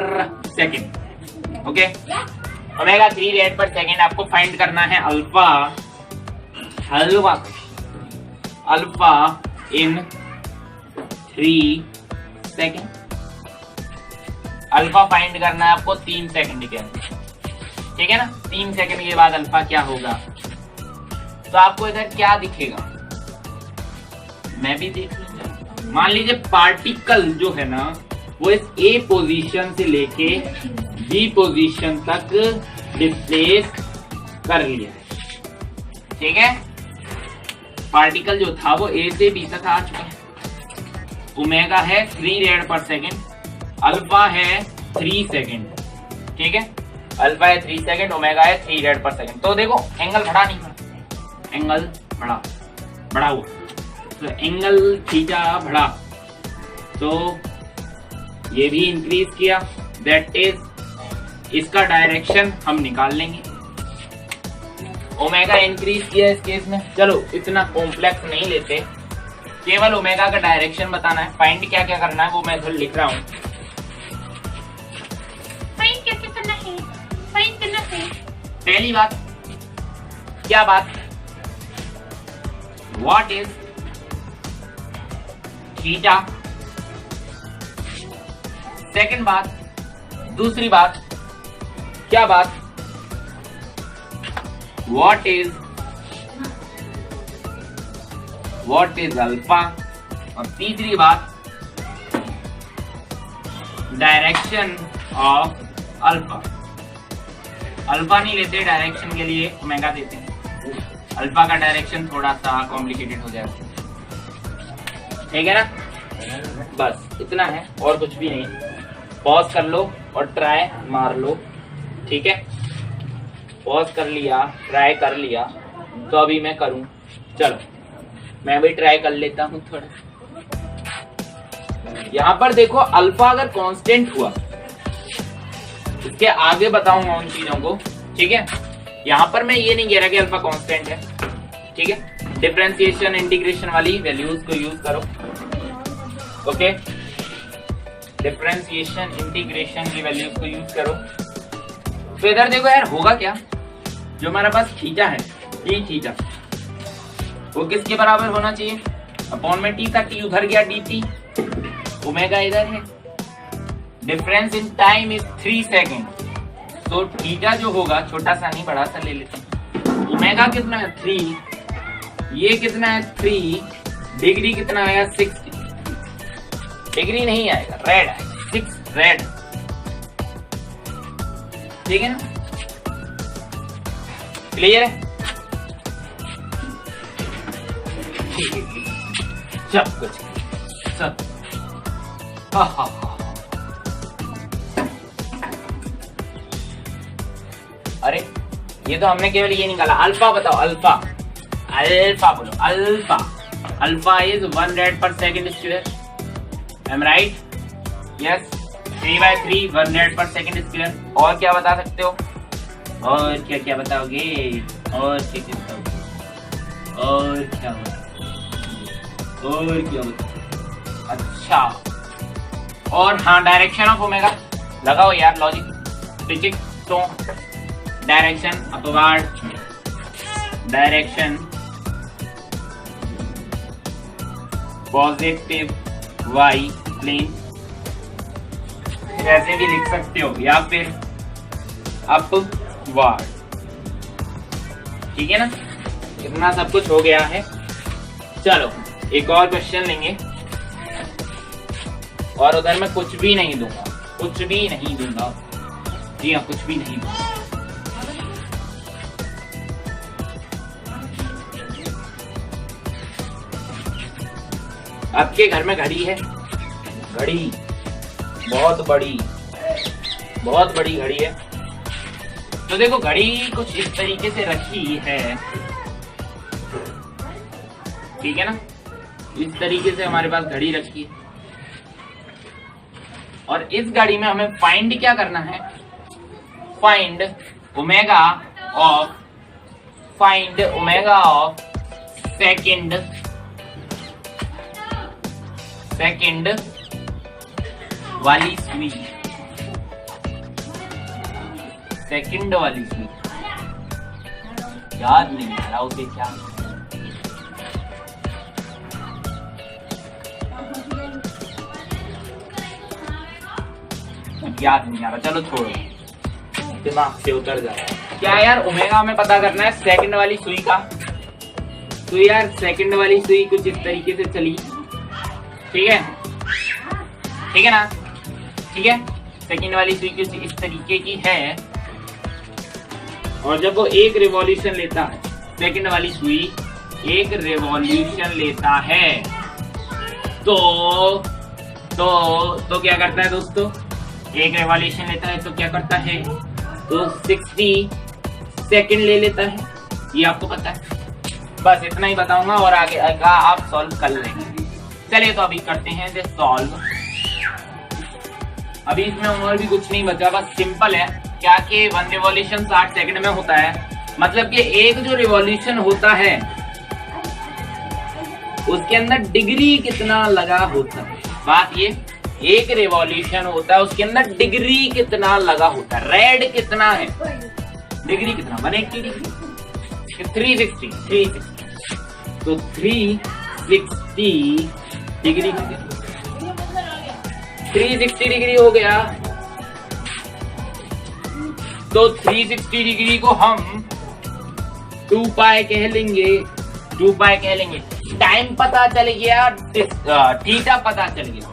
second. Okay, omega 3 red per second आपको फाइंड करना है। अल्फा इन 3 सेकेंड। अल्फा फाइंड करना है आपको 3 सेकेंड के अंदर। ठीक है ना, 3 सेकेंड के बाद अल्फा क्या होगा? तो आपको इधर क्या दिखेगा? मैं भी देख लूंगा। मान लीजिए पार्टिकल जो है ना वो इस ए पोजीशन से लेके बी पोजीशन तक डिस्प्लेस कर लिया है। ठीक है, पार्टिकल जो था वो ए से बी तक आ चुका है। ओमेगा है 3 रेड पर सेकेंड, अल्फा है 3 सेकेंड। ठीक है, अल्फा है 3 सेकेंड, ओमेगा है 3 रेड पर सेकेंड। तो देखो एंगल बढ़ा नहीं बढ़ा, एंगल बढ़ा हुआ, तो एंगल थीटा बढ़ा, तो ये भी इंक्रीज किया। दैट इज इसका डायरेक्शन हम निकाल लेंगे। ओमेगा इंक्रीज किया इस केस में। चलो इतना कॉम्प्लेक्स नहीं लेते, केवल ओमेगा का डायरेक्शन बताना है। फाइंड क्या क्या करना है वो मैं इधर लिख रहा हूँ। फाइंड क्या क्या करना है? फाइंड करना है। पहली बात, क्या बात? What is theta. सेकंड बात, दूसरी बात, क्या बात? What is alpha. और तीसरी बात, डायरेक्शन ऑफ अल्फा। अल्फा नहीं लेते, डायरेक्शन के लिए ओमेगा देते हैं। अल्फा का डायरेक्शन थोड़ा सा कॉम्प्लिकेटेड हो जाएगा। ठीक है ना, बस इतना है और कुछ भी नहीं। पॉज कर लो और ट्राई मार लो। ठीक है, पॉज कर लिया, ट्राई कर लिया, तो अभी मैं करूं। चलो मैं भी ट्राई कर लेता हूं थोड़ा। यहां पर देखो अल्फा अगर कांस्टेंट हुआ, इसके आगे बताऊंगा उन चीजों को। ठीक है, यहां पर मैं ये नहीं कह रहा कि अल्फा कांस्टेंट है। ठीक है, डिफरेंशिएशन इंटीग्रेशन वाली वैल्यूज को यूज करो। ओके, डिफरेंशिएशन इंटीग्रेशन की वैल्यूज को यूज करो। तो इधर देखो यार होगा क्या, जो हमारे पास थीटा है डी थीटा वो किसके बराबर होना चाहिए, अपॉन में टी था, टी उधर गया डी टी, ओमेगा इधर है, difference in time is 3 second, तो थीटा जो होगा छोटा सा नहीं बड़ा सा ले लेते हैं, ओमेगा कितना है 3, ये कितना है 3, डिग्री कितना आया 60, डिग्री नहीं आएगा रेड आएगा 6 रेड, ठीक है ना, क्लियर है, सब कुछ सब, हा अरे ये तो हमने केवल ये निकाला, अल्फा बताओ, अल्फा अल्फा बोलो, alpha alpha is 1 rad per second square, am right, yes, 3/3 1 rad per second square, और क्या बता सकते हो, और क्या क्या बताओगे, और क्या क्या बताओगे, और क्या बताओगे, और क्या बताओगे, अच्छा, और हाँ डायरेक्शन ऑफ ओमेगा लगाओ यार लॉजिक डिजिट, तो direction upward, direction positive Y plane, ऐसे भी लिख सकते हो, या फिर अपवार्ड, ठीक है ना, इतना सब कुछ हो गया है। चलो एक और क्वेश्चन लेंगे, और उधर मैं कुछ भी नहीं दूंगा, कुछ भी नहीं दूंगा, जी हाँ कुछ भी नहीं दूंगा। आपके घर में घड़ी है, घड़ी बहुत बड़ी घड़ी है, तो देखो घड़ी कुछ इस तरीके से रखी है, ठीक है ना, इस तरीके से हमारे पास घड़ी रखी है, और इस घड़ी में हमें फाइंड क्या करना है, फाइंड ओमेगा ऑफ सेकंड वाली सुई, सेकंड वाली सुई, याद नहीं आ रहा उसे क्या, याद नहीं आ रहा, चलो छोड़ो, दिमाग से उतर जा रहा है। क्या यार ओमेगा हमें पता करना है सेकंड वाली सुई का, तो यार सेकंड वाली सुई कुछ इस तरीके से चली, ठीक है, ठीक है ना, ठीक है, सेकंड वाली सुई कुछ इस तरीके की है, और जब वो एक रिवॉल्यूशन लेता है, सेकंड वाली सुई एक रिवॉल्यूशन लेता है, तो क्या करता है दोस्तों, एक रिवॉल्यूशन लेता है तो क्या करता है, तो 60 सेकंड ले लेता है, ये आपको पता है, बस इतना ही बताऊंगा, और आगे आप सॉल्व कर लेंगे। चलिए तो अभी करते हैं सॉल्व, अभी इसमें और भी कुछ नहीं बचा, बस सिंपल है क्या कि 1 रिवॉल्यूशन 60 सेकंड में होता है, मतलब कि एक जो रिवॉल्यूशन होता है उसके अंदर डिग्री कितना लगा होता है, बात ये, एक रिवॉल्यूशन होता है उसके अंदर डिग्री कितना लगा होता है, रेड कितना है, डिग्री कितना, 180 डिग्री, 360, तो 360 डिग्री हो गया, 360 डिग्री हो गया, तो 360 डिग्री को हम 2 पाई कह लेंगे, टाइम पता चल गया, थीटा पता चल गया,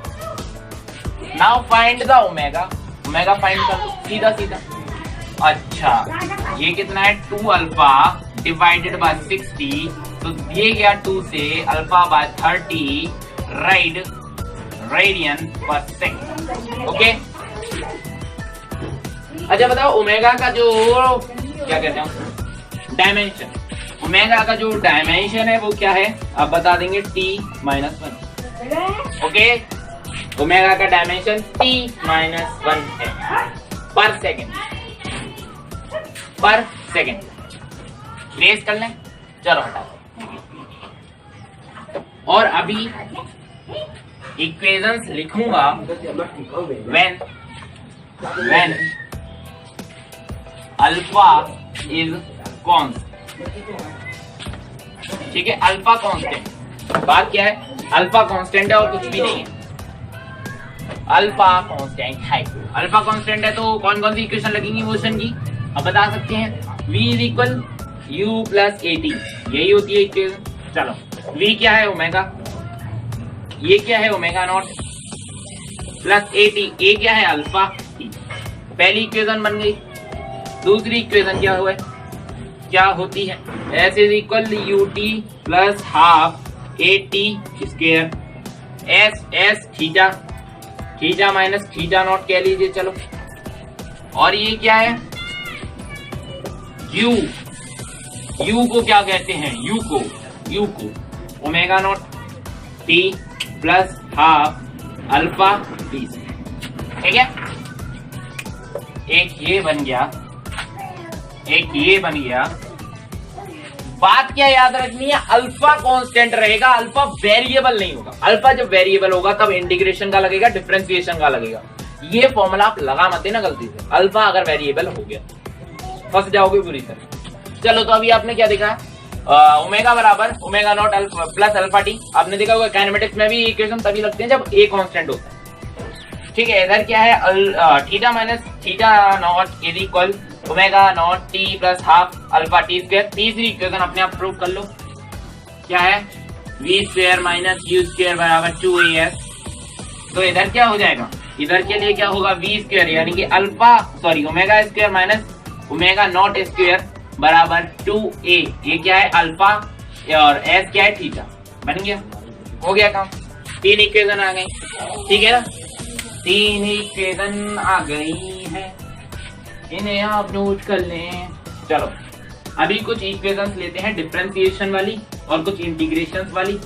now find the omega find कर लो सीधा, अच्छा ये कितना है 2 अल्फा डिवाइडेड बाय 60, तो ये गया 2 से अल्फा बाय 30 रेडियन पर सेकंड, ओके। अच्छा बताओ ओमेगा का जो क्या कहते हैं डायमेंशन, ओमेगा का जो डायमेंशन है वो क्या है, आप बता देंगे t-1, ओके, ओमेगा का डायमेंशन t-1 है पर सेकंड, रेस कर लें, चलो हटा, और अभी इक्वेशंस लिखूंगा when अल्फा इज कांस्टेंट। ठीक है, अल्फा कांस्टेंट। बात क्या है, अल्फा कांस्टेंट है और कुछ भी नहीं है, अल्फा कांस्टेंट है। अल्फा कांस्टेंट है तो कौन कौन सी इक्वेशन लगेंगी मोशन की, अब बता सकते हैं। v is equal u plus at, यही होती है इक्वेशन। चलो, v क्या है, ओमेगा, ये क्या है omega naught, plus at, a क्या है अल्फा t। पहली इक्वेशन बन गई। दूसरी इक्वेशन क्या हुआ, क्या होती है, s is equal ut plus half at square, s theta, theta minus theta not कह लीजिए। चलो, और ये क्या है u को क्या कहते हैं, u को omega naught t plus half alpha t। ठीक है, एक ये बन गया, एक ये बन गया। बात क्या याद रखनी है, अल्फा कांस्टेंट रहेगा, अल्फा वेरिएबल नहीं होगा। अल्फा जब वेरिएबल होगा तब इंटीग्रेशन का लगेगा, डिफरेंशिएशन का लगेगा। ये फॉर्मूला आप लगा मत देना गलती से, अल्फा अगर वेरिएबल हो गया फंस जाओगे पूरी तरह। चलो, तो अभी आपने क्या देखा, ओमेगा बराबर omega naught plus alpha T. आपने देखा होगा काइनेमेटिक्स में भी इक्वेशन तभी लगते हैं जब ए कांस्टेंट होता है। ठीक है, इधर क्या है, theta minus theta not is equal omega not T plus half alpha T square. तीसरी इक्वेशन अपने आप प्रूव कर लो, क्या है, V square minus U square बराबर 2as। तो इधर क्या हो जाएगा, इधर के लिए क्या होगा, वी स्क्वायर यानी कि alpha omega square minus omega naught square बराबर 2a। ये क्या है अल्फा और s क्या है थीटा। बन गया, हो गया काम। तीन इक्वेशन आ गई, ठीक है ना, तीन इक्वेशन आ गई है, इन्हें आप नोट कर लें। चलो, अभी कुछ इक्वेशंस लेते हैं डिफरेंशिएशन वाली और कुछ इंटीग्रेशंस वाली,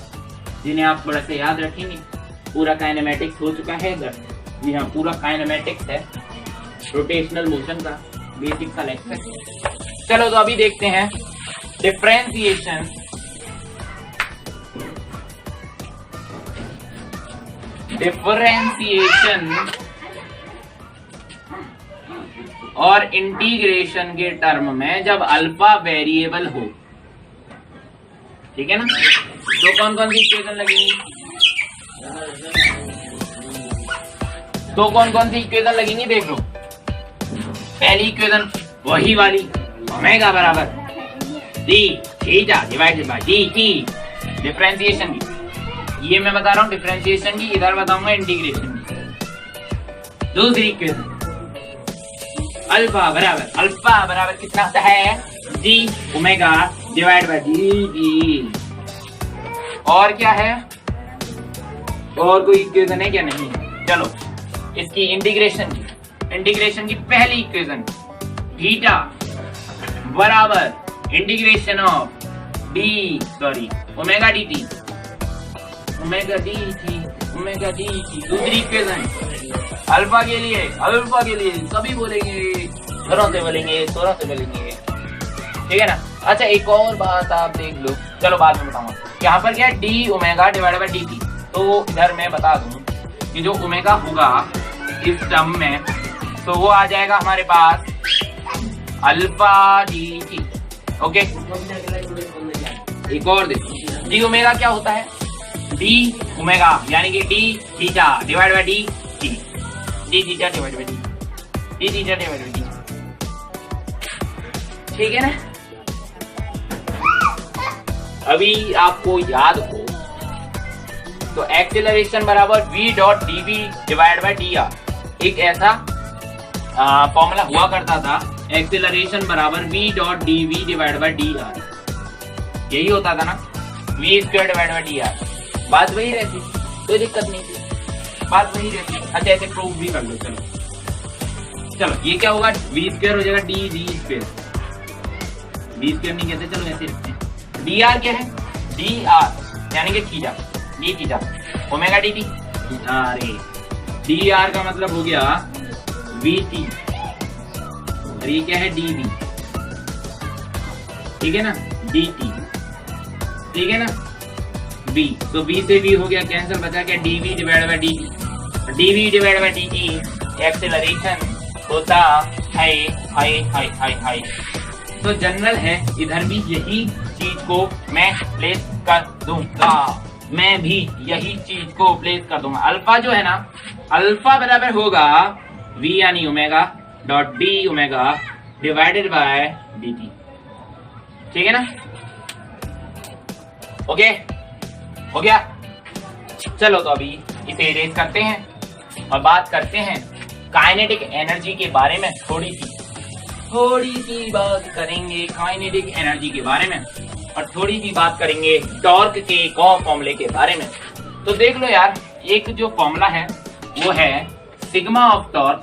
जिन्हें आप थोड़ा सा याद रखेंगे। पूरा काइनेमेटिक्स हो चुका है, जी हाँ, पूरा काइनेमेटिक्स है, रोटेशनल मोशन का बेसिक सा लेक्चर। चलो, तो अभी देखते हैं डिफरेंशिएशन। और इंटीग्रेशन के टर्म में जब अल्फा वेरिएबल हो, ठीक है ना, तो कौन कौन सी इक्वेशन लगेंगी, तो कौन कौन सी इक्वेशन लगेंगी देख लो। पहली इक्वेशन वही वाली, ओमेगा बराबर D theta divided by D T, differentiation की। ये मैं बता रहा हूँ डिफरेंशिएशन की, इधर बताऊंगा इंटीग्रेशन की। दूसरी इक्वेशन अल्फा बराबर कितना होता है, D omega divide by D T. और क्या है, और कोई इक्वेशन है क्या, नहीं। चलो, इसकी इंटीग्रेशन की पहली इक्वेशन थीटा बराबर integration of omega D T, दूसरी इक्वेशन अल्फा के लिए सभी बोलेंगे, जोरों से बोलेंगे, ठीक है ना। अच्छा, एक और बात आप देख लो, चलो बाद में बताऊंगा। यहाँ पर क्या है, D omega divided by D T. तो इधर मैं बता दूं कि जो ओमेगा होगा इस टर्म में, तो वो आ जाएगा हमारे पास अल्फा डी टी। ओके, एक और देखो, डी ओमेगा क्या होता है, डी ओमेगा यानी कि D theta divide by D T, D theta divide by D theta divide by D. ठीक है ना। अभी आपको याद हो तो एक्सेलरेशन बराबर v dot D V divide by D R, एक ऐसा फॉर्मूला हुआ करता था, एक्सेलरेशन बराबर v dot D V divide by D R, यही होता था ना, v square divide by D R. बात वही रहती, कोई दिक्कत नहीं थी, बात वही रहती। अच्छा, ऐसे प्रूफ भी कर लो। चलो, ये क्या होगा, v स्क्वायर हो जाएगा D V square, v square नहीं कहते, चलो ऐसे रखते हैं। डी आर क्या है, डी आर यानी कि theta, D theta omega D T. अरे डी आर का मतलब हो गया वी टी, और ये क्या है, डी वी, ठीक है ना, डी टी, ठीक है ना, v, तो v से v हो गया कैंसिल, बचा क्या dv divide by dt, dv divide by dt acceleration होता है हाई हाई हाई हाई। तो जनरल है, इधर भी यही चीज को मैं प्लेस कर दूंगा, मैं भी यही चीज को प्लेस कर दूंगा। अल्फा जो है ना, अल्फा बराबर होगा v यानी omega dot d omega divided by dt, ठीक है ना। ओके हो गया। चलो तो अभी इसे इरेज करते हैं और बात करते हैं काइनेटिक एनर्जी के बारे में। थोड़ी सी बात करेंगे काइनेटिक एनर्जी के बारे में और थोड़ी सी बात करेंगे टॉर्क के एक और फॉर्मूले के बारे में। तो देख लो यार, एक जो फॉर्मूला है वो है sigma of torque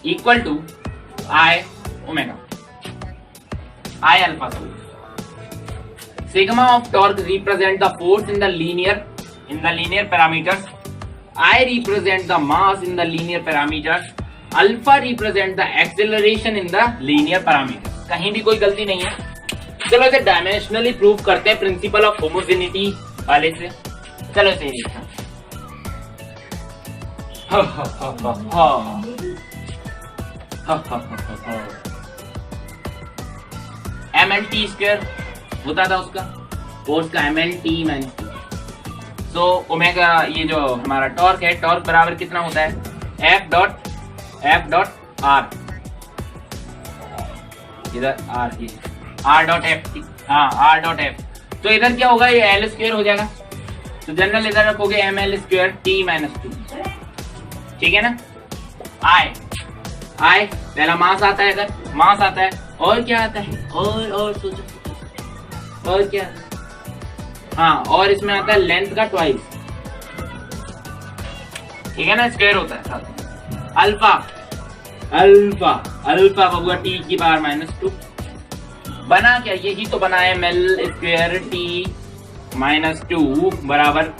equal to I omega, I alpha. Sigma of torque represent the force in the linear parameters. I represent the mass in the linear parameters. Alpha represent the acceleration in the linear parameters. कहीं भी कोई गलती नहीं है। चलो इसे dimensionally prove करते हैं प्रिंसिपल ऑफ होमोजेनिटी वाले से। चलो इसे MLT स्क्वायर होता था उसका, फोर्स का MLT माइनस टू। तो ओमेगा ये जो हमारा टॉर्क है, टॉर्क बराबर कितना होता है F डॉट आर, इधर आर ये R डॉट एफ, हाँ R डॉट एफ। तो इधर क्या होगा, ये L स्क्वायर हो जाएगा। तो जनरल इधर रखोगे ML square T minus two, ठीक है ना। I पहला मास आता है, अगर मास आता है और क्या आता है, और सोचो और क्या, हाँ और इसमें आता है लेंथ का ट्वाइस, ठीक है ना, स्क्वायर होता है साथ। अल्फा बबुआ टी की पावर माइनस टू बना क्या, यही तो बना है L square T minus two बराबर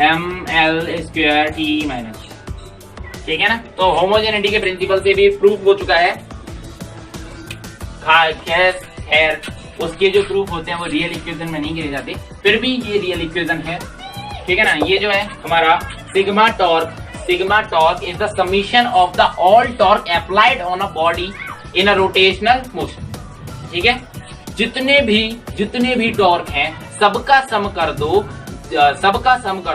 ML स्क्वायर टी माइनस, ठीक है ना। तो होमोजेनिटी के प्रिंसिपल से भी प्रूफ हो चुका है। खैर उसके जो प्रूफ होते हैं वो रियल इक्वेशन में नहीं गिरे जाते, फिर भी ये रियल इक्वेशन है, ठीक है ना। ये जो है हमारा sigma torque is the summation of the all torque applied on a body in a rotational motion, ठीक है। जितने भी टॉर्क हैं सबका सम कर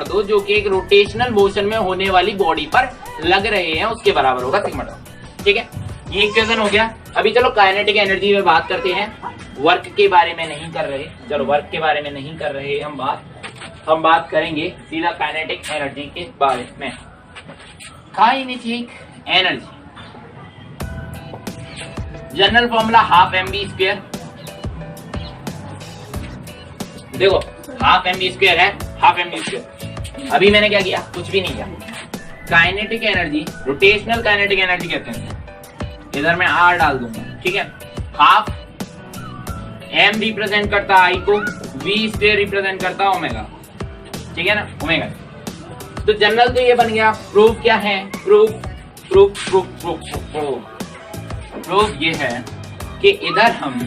दो जो कि एक रोटेशनल मोशन में होने वाली बॉडी पर लग रहे हैं, उसके बराबर होगा सिग्मा टॉर्क, ठीक है। ये इक्वेशन हो गया। अभी चलो काइनेटिक एनर्जी में बात करते हैं। वर्क के बारे में नहीं कर रहे, चलो वर्क के बारे में नहीं कर रहे हम बात करेंगे सीधा काइनेटिक एनर्जी के बारे में। Kinetic energy general formula half mv square. देखो हाफ mv स्क्वायर है, हाफ mv स्क्वायर। अभी मैंने क्या किया, कुछ भी नहीं किया। Kinetic energy, rotational kinetic energy कहते हैं, इधर मैं R डाल दूंगा, ठीक है। हाफ m रिप्रेजेंट करता I को, v स्क्वायर रिप्रेजेंट करता ओमेगा, ठीक है ना, ओमेगा। तो जनरल तो ये बन गया। प्रूफ क्या है, प्रूफ ये है कि इधर हम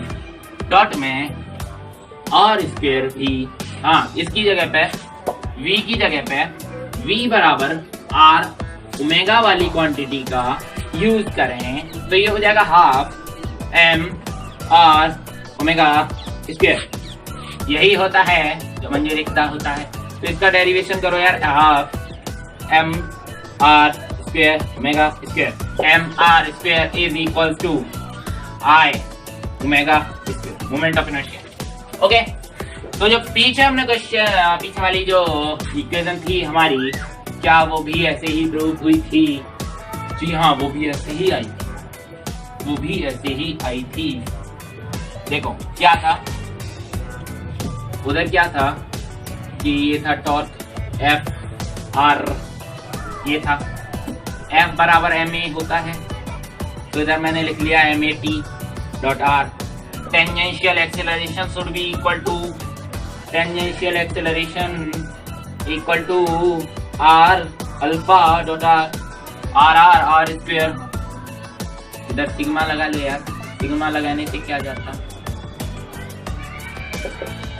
डॉट में R स्क्वायर भी, हाँ इसकी जगह पे v की जगह पे v बराबर R ओमेगा वाली क्वांटिटी का यूज करें तो ये हो जाएगा half m R omega square. यही होता है जो मंजरिकता होता है। तो इसका डेरिवेशन करो यार, half m R square omega square, m R square is equal to I omega square, moment of inertia. Okay, तो जो पीछे हमने क्वेश्चन, पीछे वाली जो इक्वेशन थी हमारी, क्या वो भी ऐसे ही प्रूव हुई थी? जी हाँ, वो भी ऐसे ही आई थी, देखो क्या था उधर, क्या था कि ये था टॉर्क F R, ये था F बराबर ma होता है, तो इधर मैंने लिख लिया ma t dot r। Tangential acceleration should be equal to r alpha dot r square. इधर सिग्मा लगा लो यार, सिग्मा लगाने से क्या जाता,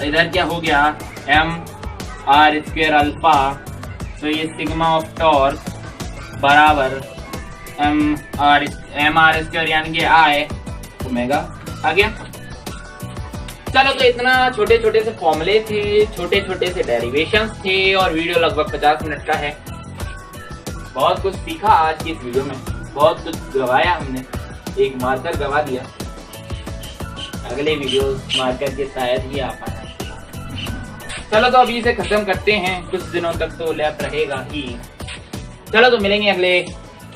इधर क्या हो गया एम आर स्क्वायर अल्फा, तो ये सिग्मा ऑफ टॉर्क बराबर एम आर स्क्वायर यानी कि आई ओमेगा आ गया। चलो, तो इतना छोटे छोटे से फॉर्मूले थे, छोटे छोटे से डेरिवेशंस थे और वीडियो लगभग 50 मिनट का है। बहुत कुछ सीखा आज की इस वीडियो में, बहुत कुछ गवाया हमने, एक मार्कर गवा दिया। अगले वीडियो मार्कर के शायद ही आ पाए। चलो, तो अभी इसे खत्म करते हैं, कुछ दिनों तक तो लैब रहेगा ही। चलो, तो मिलेंगे अगले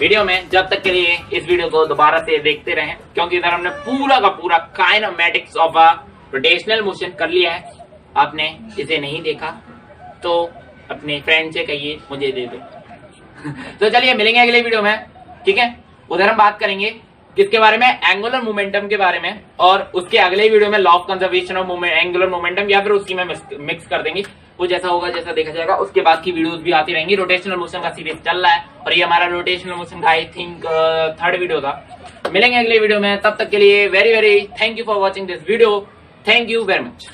वीडियो में। जब तक के लिए इस वीडियो को दोबारा से देखते रहें, क्योंकि इधर हमने पूरा का पूरा kinematics of a rotational motion कर लिया है। आपने इसे नहीं देखा तो अपने फ्रेंड से कहिए मुझे दे दो। तो चलिए मिलेंगे अगले वीडियो में, ठीक है। उधर हम बात करेंगे किसके बारे में, एंगुलर मोमेंटम के बारे में, और उसके अगले वीडियो में law of conservation of angular momentum, या फिर उसी में मिक्स कर देंगे। वो जैसा होगा, जैसा देखा जाएगा। उसके बाद की वीडियोस भी आती रहेंगी। रोटेशनल मोशन का सीरीज चल रहा है और ये हमारा रोटेशनल मोशन का आई थिंक 3rd वीडियो था। मिलेंगे अगले वीडियो में, तब तक के लिए very very thank you for watching this video. Thank you very much.